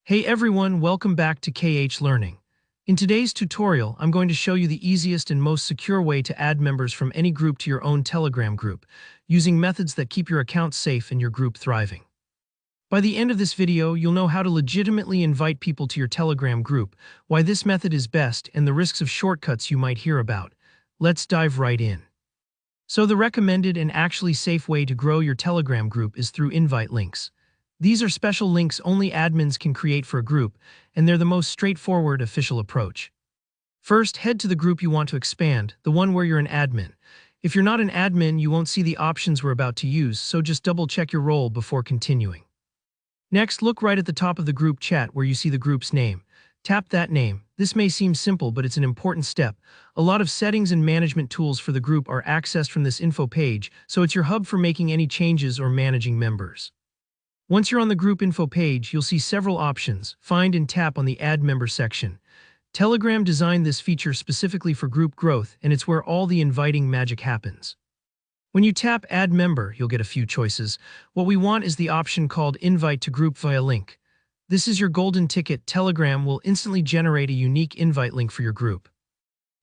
Hey everyone, welcome back to KH Learning. In today's tutorial, I'm going to show you the easiest and most secure way to add members from any group to your own Telegram group, using methods that keep your account safe and your group thriving. By the end of this video, you'll know how to legitimately invite people to your Telegram group, why this method is best, and the risks of shortcuts you might hear about. Let's dive right in. So the recommended and actually safe way to grow your Telegram group is through invite links. These are special links only admins can create for a group, and they're the most straightforward official approach. First, head to the group you want to expand, the one where you're an admin. If you're not an admin, you won't see the options we're about to use, so just double-check your role before continuing. Next, look right at the top of the group chat where you see the group's name. Tap that name. This may seem simple, but it's an important step. A lot of settings and management tools for the group are accessed from this info page, so it's your hub for making any changes or managing members. Once you're on the group info page, you'll see several options. Find and tap on the Add Member section. Telegram designed this feature specifically for group growth, and it's where all the inviting magic happens. When you tap Add Member, you'll get a few choices. What we want is the option called Invite to Group via Link. This is your golden ticket. Telegram will instantly generate a unique invite link for your group.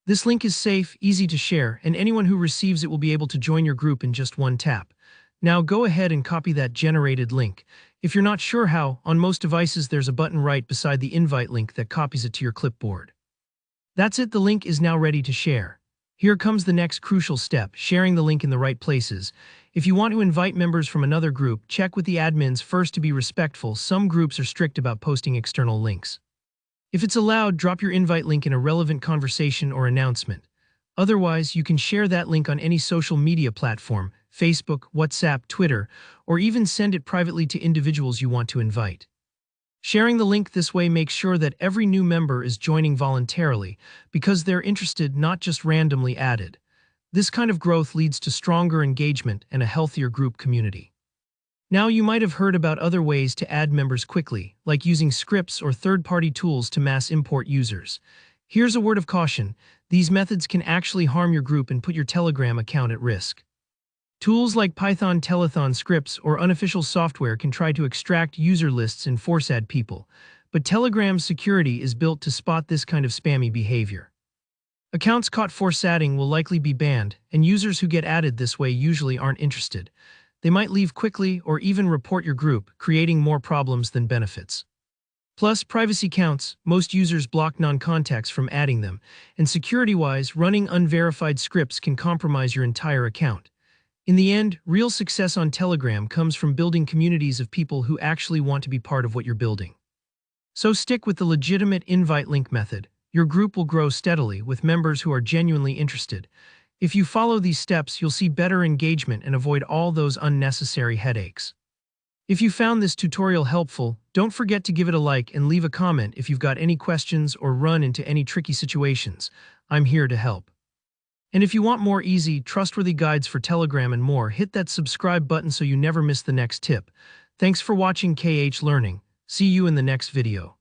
This link is safe, easy to share, and anyone who receives it will be able to join your group in just one tap. Now go ahead and copy that generated link. If you're not sure how, on most devices there's a button right beside the invite link that copies it to your clipboard. That's it, the link is now ready to share. Here comes the next crucial step, sharing the link in the right places. If you want to invite members from another group, check with the admins first to be respectful. Some groups are strict about posting external links. If it's allowed, drop your invite link in a relevant conversation or announcement. Otherwise, you can share that link on any social media platform, Facebook, WhatsApp, Twitter, or even send it privately to individuals you want to invite. Sharing the link this way makes sure that every new member is joining voluntarily because they're interested, not just randomly added. This kind of growth leads to stronger engagement and a healthier group community. Now you might have heard about other ways to add members quickly, like using scripts or third-party tools to mass import users. Here's a word of caution. These methods can actually harm your group and put your Telegram account at risk. Tools like Python telethon scripts or unofficial software can try to extract user lists and force add people, but Telegram's security is built to spot this kind of spammy behavior. Accounts caught force adding will likely be banned, and users who get added this way usually aren't interested. They might leave quickly or even report your group, creating more problems than benefits. Plus, privacy counts. Most users block non-contacts from adding them, and security-wise, running unverified scripts can compromise your entire account. In the end, real success on Telegram comes from building communities of people who actually want to be part of what you're building. So stick with the legitimate invite link method. Your group will grow steadily with members who are genuinely interested. If you follow these steps, you'll see better engagement and avoid all those unnecessary headaches. If you found this tutorial helpful, don't forget to give it a like and leave a comment if you've got any questions or run into any tricky situations. I'm here to help. And if you want more easy, trustworthy guides for Telegram and more, hit that subscribe button so you never miss the next tip. Thanks for watching KH Learning. See you in the next video.